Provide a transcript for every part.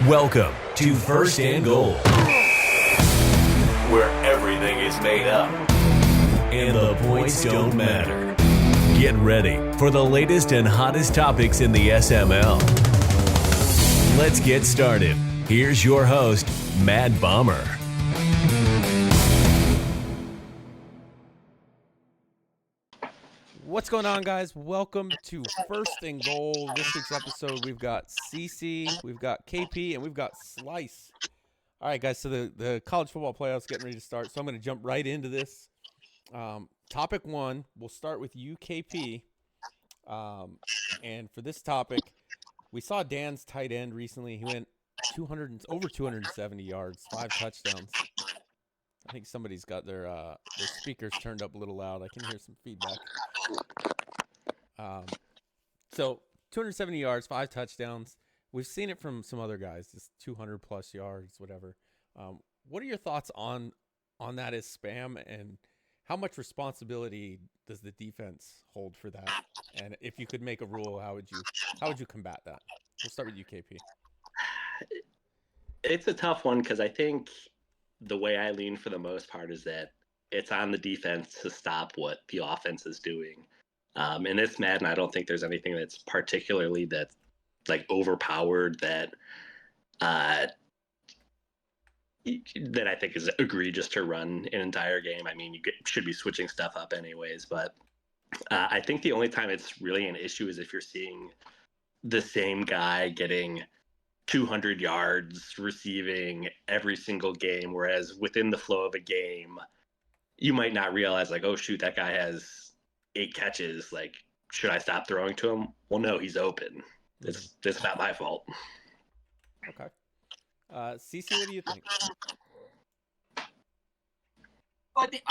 Welcome to First and Goal, where everything is made up and the points don't matter. Get ready for the latest and hottest topics in the SML. Let's get started. Here's your host, Mad Bomber. What's going on, guys? Welcome to First and Goal. This week's episode, we've got CC, we've got KP, and we've got Slice. All right, guys, so the college football playoffs getting ready to start, so I'm going to jump right into this. Topic one, we'll start with UKP. And for this topic, we saw Dan's tight end recently. He went over 270 yards, 5 touchdowns. I think somebody's got their speakers turned up a little loud. I can hear some feedback. So 270 yards, 5 touchdowns. We've seen it from some other guys, just 200 plus yards, whatever. What are your thoughts on that as spam, and how much responsibility does the defense hold for that? And if you could make a rule, how would you combat that? We'll start with you, KP. It's a tough one because I think the way I lean for the most part is that it's on the defense to stop what the offense is doing. In this Madden, I don't think there's anything that's particularly that's like overpowered that I think is egregious to run an entire game. I mean, should be switching stuff up anyways, but I think the only time it's really an issue is if you're seeing the same guy getting 200 yards receiving every single game, whereas within the flow of a game, you might not realize, like, oh, shoot, that guy has 8 catches. Like, should I stop throwing to him? Well, no, he's open. It's not my fault. Okay. CC, what do you think? Well, I think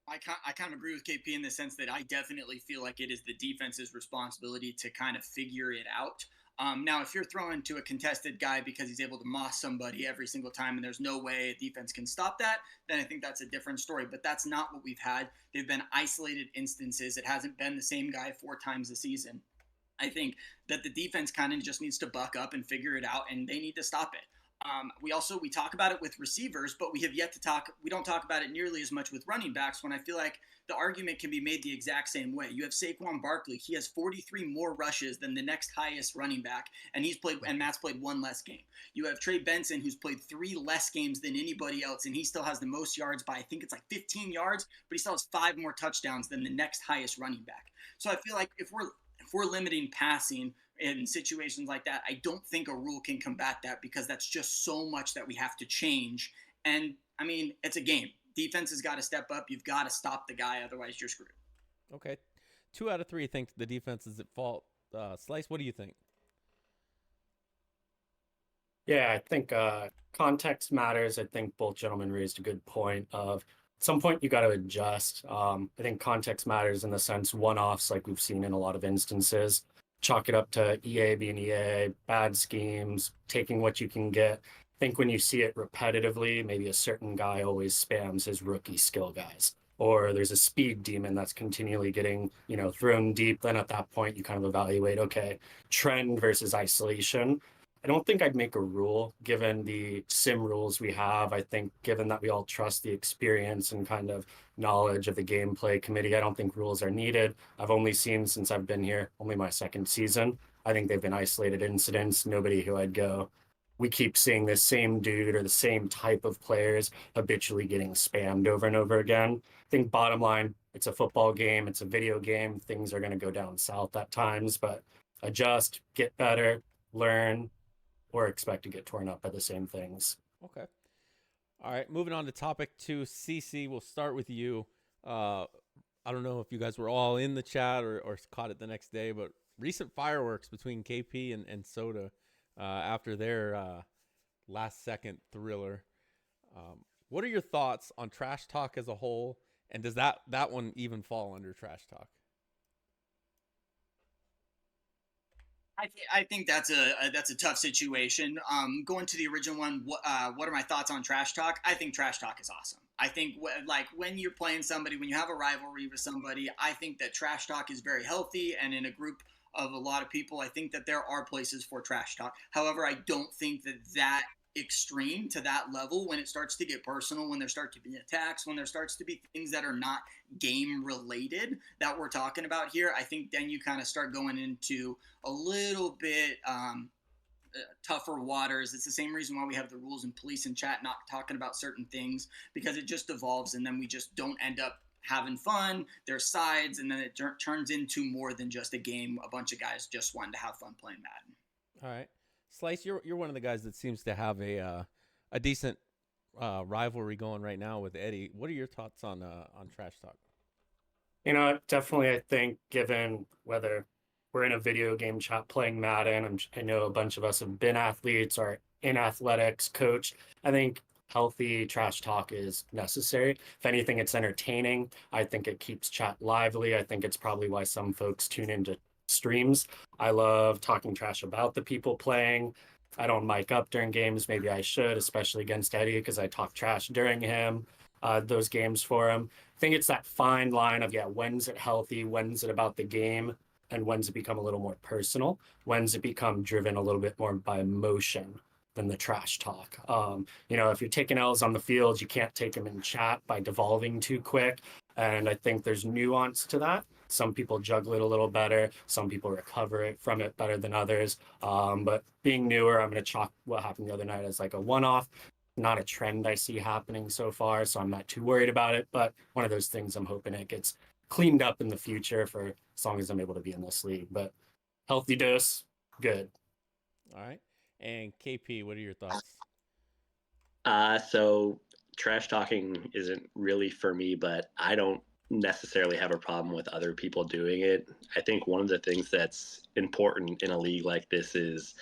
I kind of agree with KP in the sense that I definitely feel like it is the defense's responsibility to kind of figure it out. Now, if you're throwing to a contested guy because he's able to moss somebody every single time and there's no way a defense can stop that, then I think that's a different story. But that's not what we've had. They've been isolated instances. It hasn't been the same guy 4 times a season. I think that the defense kind of just needs to buck up and figure it out, and they need to stop it. We talk about it with receivers, but we don't talk about it nearly as much with running backs, when I feel like the argument can be made the exact same way. You have Saquon Barkley. He has 43 more rushes than the next highest running back, and Matt's played 1 less game. You have Trey Benson, who's played 3 less games than anybody else, and he still has the most yards by, I think it's like 15 yards, but he still has 5 more touchdowns than the next highest running back. So I feel like if we're limiting passing in situations like that, I don't think a rule can combat that, because that's just so much that we have to change. And I mean, it's a game. Defense has got to step up. You've got to stop the guy, otherwise you're screwed. Okay. 2 out of 3 think the defense is at fault. Slice, what do you think? Yeah, I think context matters. I think both gentlemen raised a good point of at some point you got to adjust. I think context matters in the sense one-offs, like we've seen in a lot of instances. Chalk it up to EA being EA, bad schemes, taking what you can get. I think when you see it repetitively, maybe a certain guy always spams his rookie skill guys, or there's a speed demon that's continually getting, thrown deep. Then at that point, you kind of evaluate, okay, trend versus isolation. I don't think I'd make a rule given the sim rules we have. I think given that we all trust the experience and kind of knowledge of the gameplay committee, I don't think rules are needed. I've only seen, since I've been here, only my 2nd season. I think they've been isolated incidents. Nobody who I'd go, we keep seeing the same dude or the same type of players habitually getting spammed over and over again. I think bottom line, it's a football game. It's a video game. Things are going to go down south at times, but adjust, get better, learn, or expect to get torn up by the same things. Okay. All right, moving on to topic 2. CC, we'll start with you. I don't know if you guys were all in the chat or caught it the next day, but recent fireworks between KP and Soda after their last-second thriller. What are your thoughts on trash talk as a whole, and does that one even fall under trash talk? I think that's a tough situation. Going to the original one, what are my thoughts on trash talk? I think trash talk is awesome. I think when you're playing somebody, when you have a rivalry with somebody, I think that trash talk is very healthy, and in a group of a lot of people. I think that there are places for trash talk. However, I don't think that extreme to that level, when it starts to get personal, when there start to be attacks, when there starts to be things that are not game related that we're talking about here, I think then you kind of start going into a little bit tougher waters. It's the same reason why we have the rules in police and chat not talking about certain things, because it just evolves and then we just don't end up having fun. There's sides, and then it turns into more than just a game. A bunch of guys just wanting to have fun playing Madden. All right, Slice, you're one of the guys that seems to have a decent rivalry going right now with Eddie. What are your thoughts on trash talk? Definitely, I think given whether we're in a video game chat playing Madden, I know a bunch of us have been athletes or in athletics, coached. I think healthy trash talk is necessary. If anything, it's entertaining. I think it keeps chat lively. I think it's probably why some folks tune into streams. I love talking trash about the people playing. I don't mic up during games. Maybe I should, especially against Eddie, because I talk trash during those games for him. I think it's that fine line of, when's it healthy? When's it about the game? And when's it become a little more personal? When's it become driven a little bit more by emotion than the trash talk? If you're taking L's on the field, you can't take them in chat by devolving too quick. And I think there's nuance to that. Some people juggle it a little better. Some people recover from it better than others. But being newer, I'm going to chalk what happened the other night as like a one-off. Not a trend I see happening so far, so I'm not too worried about it. But one of those things I'm hoping it gets cleaned up in the future for as long as I'm able to be in this league. But healthy dose, good. All right. And KP, what are your thoughts? So trash talking isn't really for me, but I don't necessarily have a problem with other people doing it. I think one of the things that's important in a league like this is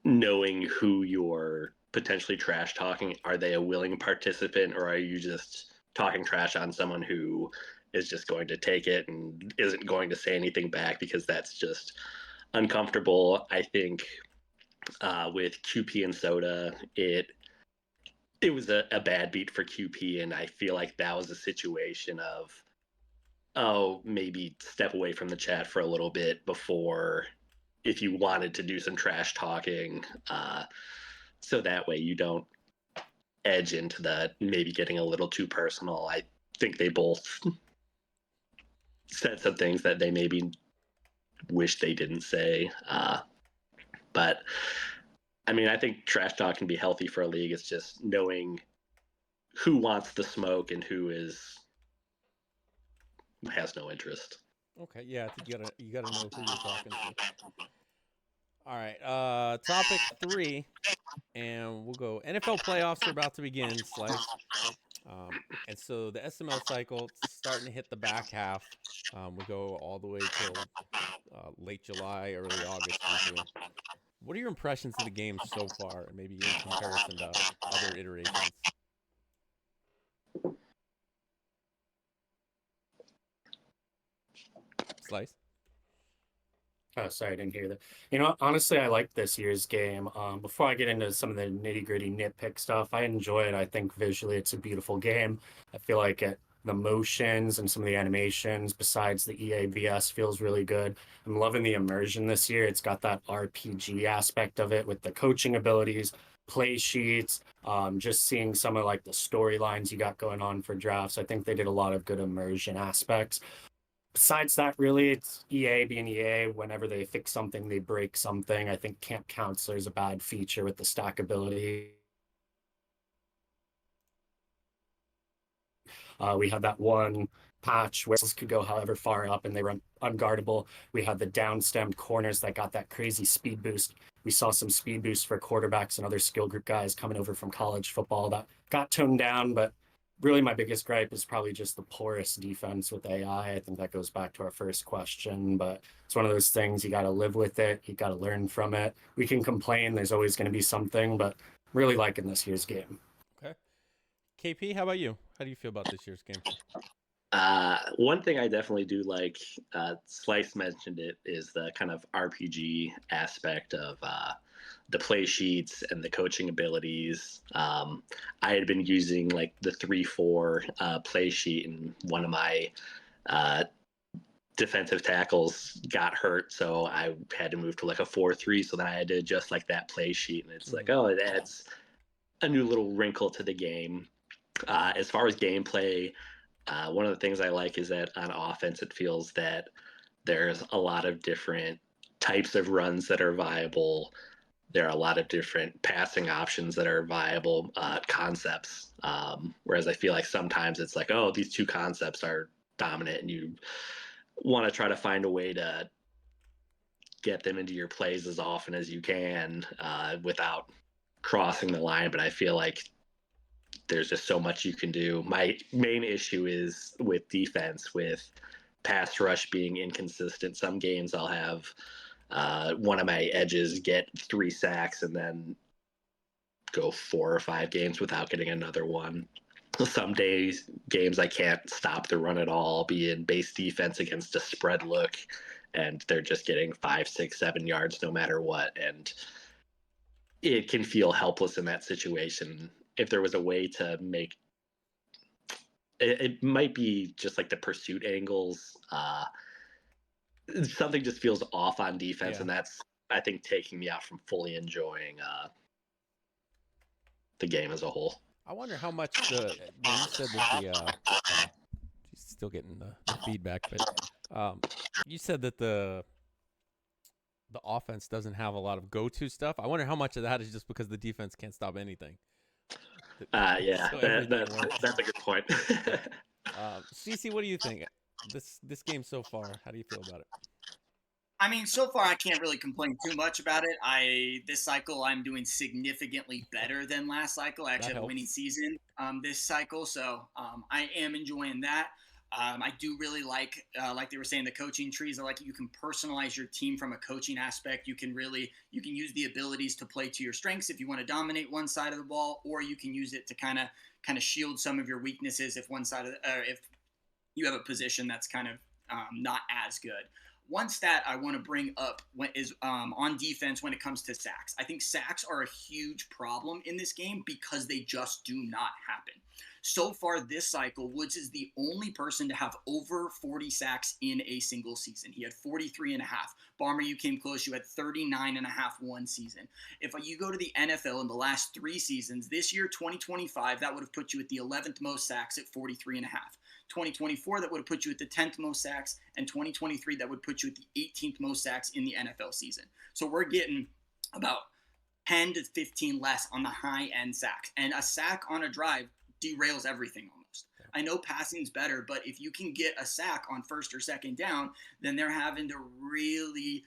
knowing who you're potentially trash talking. Are they a willing participant, or are you just talking trash on someone who is just going to take it and isn't going to say anything back because that's just uncomfortable? I think with QP and Soda, it was a bad beat for QP, and I feel like that was a situation of, maybe step away from the chat for a little bit before, if you wanted to do some trash talking, so that way you don't edge into the maybe getting a little too personal. I think they both said some things that they maybe wish they didn't say. But I mean, I think trash talk can be healthy for a league. It's just knowing who wants the smoke and who has no interest. Okay, yeah, I think you gotta know who you're talking to. All right, topic 3, and we'll go. NFL playoffs are about to begin, Slice. And so the SML cycle starting to hit the back half. We go all the way till late July, early August usually. What are your impressions of the game so far, maybe in comparison to other iterations? Slice? Oh, sorry, I didn't hear that. Honestly, I like this year's game. Before I get into some of the nitty-gritty nitpick stuff, I enjoy it. I think visually it's a beautiful game. I feel like the motions and some of the animations, besides the EAVS, feels really good. I'm loving the immersion this year. It's got that RPG aspect of it with the coaching abilities, play sheets, just seeing some of like the storylines you got going on for drafts. I think they did a lot of good immersion aspects. Besides that, really, it's EA being EA. Whenever they fix something, they break something. I think Camp Counselor is a bad feature with the stackability. We had that one patch where could go however far up and they were unguardable. We had the downstemmed corners that got that crazy speed boost. We saw some speed boost for quarterbacks and other skill group guys coming over from college football that got toned down, but really my biggest gripe is probably just the porous defense with AI. I think that goes back to our first question, but it's one of those things, you got to live with it. You got to learn from it. We can complain. There's always going to be something, but really liking this year's game. Okay. KP, how about you? How do you feel about this year's game? One thing I definitely do like, Slice mentioned it, is the kind of RPG aspect of the play sheets and the coaching abilities. I had been using like the 3-4 play sheet in one of my defensive tackles got hurt, so I had to move to like a 4-3. So then I had to adjust like that play sheet, and it's like, oh, it adds a new little wrinkle to the game. As far as gameplay, one of the things I like is that on offense, it feels that there's a lot of different types of runs that are viable. There are a lot of different passing options that are viable concepts. Whereas I feel like sometimes it's like, oh, these two concepts are dominant, and you want to try to find a way to get them into your plays as often as you can without crossing the line. But I feel like there's just so much you can do. My main issue is with defense, with pass rush being inconsistent. Some games I'll have one of my edges get 3 sacks and then go 4 or 5 games without getting another one. Some games I can't stop the run at all. I'll be in base defense against a spread look, and they're just getting 5, 6, 7 yards no matter what. And it can feel helpless in that situation. If there was a way to make it might be just like the pursuit angles. Something just feels off on defense, and that's, I think, taking me out from fully enjoying the game as a whole. I wonder how much you said that she's still getting the feedback, but you said that the offense doesn't have a lot of go-to stuff. I wonder how much of that is just because the defense can't stop anything. Yeah, So that's a good point. CC, what do you think? This game so far, how do you feel about it? I mean, so far I can't really complain too much about it. This cycle I'm doing significantly better than last cycle. I actually have a winning season this cycle, so I am enjoying that. I do really like they were saying, the coaching trees. I like you can personalize your team from a coaching aspect. You can use the abilities to play to your strengths if you want to dominate one side of the ball, or you can use it to kind of shield some of your weaknesses if if you have a position that's kind of not as good. One stat I want to bring up is on defense when it comes to sacks. I think sacks are a huge problem in this game because they just do not happen. So far this cycle, Woods is the only person to have over 40 sacks in a single season. He had 43 and a half. Bomber, you came close. You had 39 and a half one season. If you go to the NFL in the last 3 seasons, this year, 2025, that would have put you at the 11th most sacks at 43 and a half. 2024, that would have put you at the 10th most sacks, and 2023, that would put you at the 18th most sacks in the NFL season. So we're getting about 10 to 15 less on the high-end sacks. And a sack on a drive derails everything almost. I know passing's better, but if you can get a sack on first or second down, then they're having to really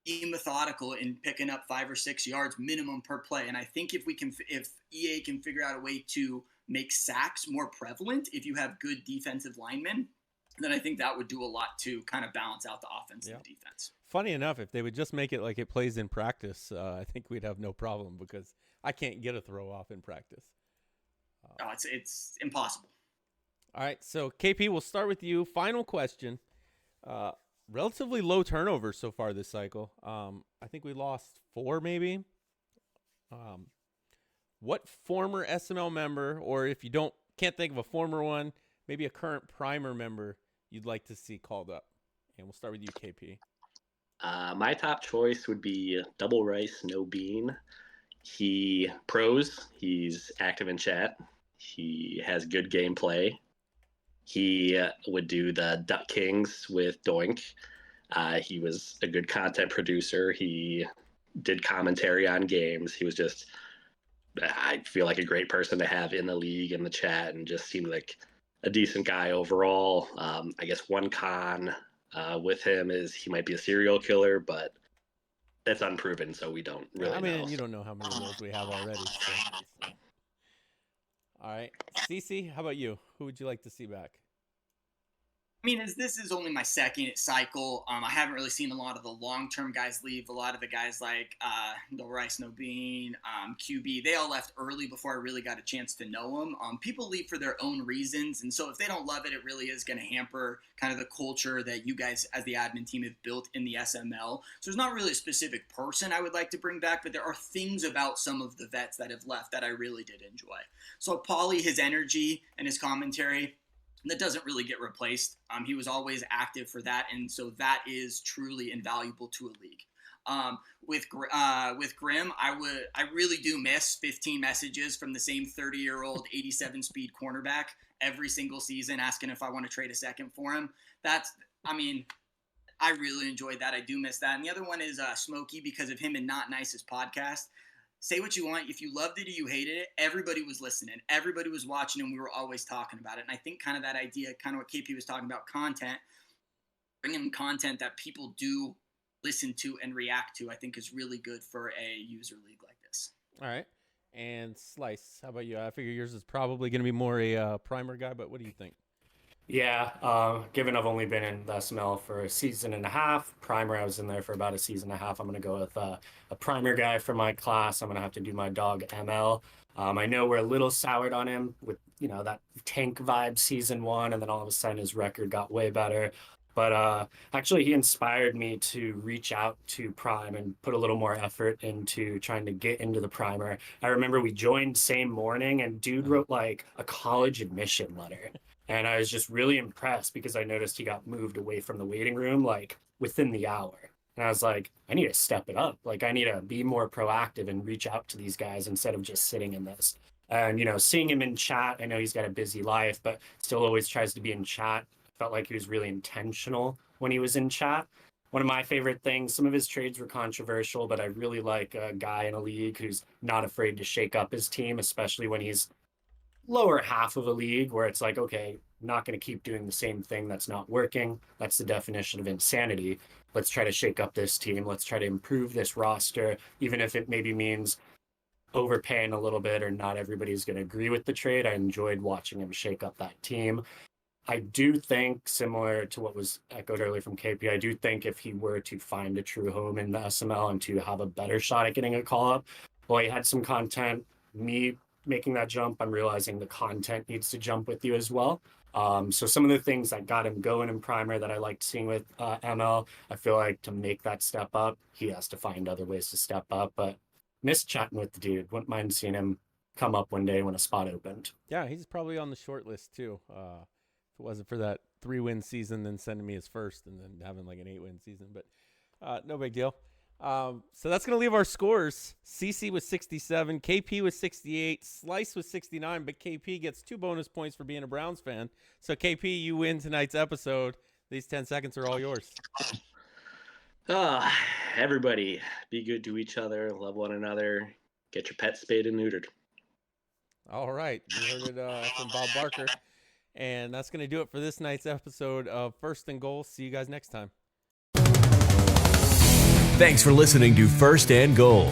be methodical in picking up 5 or 6 yards minimum per play. And I think if EA can figure out a way to make sacks more prevalent, if you have good defensive linemen, then I think that would do a lot to kind of balance out the offense and the defense. Funny enough, if they would just make it like it plays in practice, I think we'd have no problem, because I can't get a throw off in practice. It's impossible. All right, so KP, we'll start with you. Final question. Relatively low turnovers so far this cycle. I think we lost 4 maybe. What former SML member, or if you can't think of a former one, maybe a current primer member you'd like to see called up? And we'll start with you, KP. My top choice would be Double Rice No Bean. He's active in chat. He has good gameplay. He would do the Duck Kings with Doink. He was a good content producer. He did commentary on games. He was just, I feel like, a great person to have in the league, in the chat, and just seemed like a decent guy overall. I guess one con with him is he might be a serial killer, but that's unproven, so we don't really know. You don't know how many of those we have already. So. All right. CC, how about you? Who would you like to see back? I mean, as this is only my second cycle, I haven't really seen a lot of the long-term guys leave. A lot of the guys like No Rice, No Bean, QB, they all left early before I really got a chance to know them. People leave for their own reasons, and so if they don't love it, it really is going to hamper kind of the culture that you guys as the admin team have built in the SML. So there's not really a specific person I would like to bring back, but there are things about some of the vets that have left that I really did enjoy. So Paulie, his energy and his commentary, that doesn't really get replaced. He was always active for that, and so that is truly invaluable to a league. With Grimm, I really do miss 15 messages from the same 30-year-old 87 speed cornerback every single season asking if I want to trade a second for him. I really enjoyed that. I do miss that. And the other one is Smokey, because of him and Not Nice's podcast. Say what you want. If you loved it or you hated it, everybody was listening. Everybody was watching, and we were always talking about it. And I think kind of that idea, kind of what KP was talking about, content, bringing content that people do listen to and react to, I think is really good for a user league like this. All right. And Slice, how about you? I figure yours is probably going to be more a primer guy, but what do you think? Yeah, given I've only been in the SML for a season and a half, primer I was in there for about a season and a half. I'm going to go with a primer guy for my class. I'm going to have to do my dog ML. I know we're a little soured on him with, that tank vibe season 1, and then all of a sudden his record got way better. But actually, he inspired me to reach out to Prime and put a little more effort into trying to get into the primer. I remember we joined same morning, and dude wrote like a college admission letter. And I was just really impressed because I noticed he got moved away from the waiting room like within the hour. And I was like, I need to step it up. Like, I need to be more proactive and reach out to these guys instead of just sitting in this. And, seeing him in chat, I know he's got a busy life, but still always tries to be in chat. Felt like he was really intentional when he was in chat. One of my favorite things, some of his trades were controversial, but I really like a guy in a league who's not afraid to shake up his team, especially when he's lower half of a league where it's like, okay, I'm not going to keep doing the same thing that's not working. That's the definition of insanity. Let's try to shake up this team. Let's try to improve this roster, even if it maybe means overpaying a little bit or not everybody's going to agree with the trade. I enjoyed watching him shake up that team. I do think, similar to what was echoed earlier from KP, I do think if he were to find a true home in the SML and to have a better shot at getting a call-up, well, he had some content. Me making that jump, I'm realizing the content needs to jump with you as well. So some of the things that got him going in primer that I liked seeing with ML, I feel like to make that step up, he has to find other ways to step up. But miss chatting with the dude. Wouldn't mind seeing him come up one day when a spot opened. Yeah, he's probably on the short list too. If it wasn't for that 3-win season, then sending me his first and then having like an 8-win season. But no big deal. So that's going to leave our scores. CC was 67, KP was 68, Slice was 69, but KP gets 2 bonus points for being a Browns fan. So KP, you win tonight's episode. These 10 seconds are all yours. Everybody, be good to each other, love one another, get your pet spayed and neutered. All right. You heard it from Bob Barker. And that's going to do it for this night's episode of First and Goal. See you guys next time. Thanks for listening to First and Goal.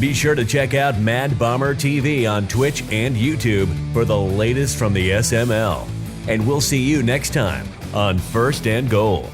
Be sure to check out Mad Bomber TV on Twitch and YouTube for the latest from the SML. And we'll see you next time on First and Goal.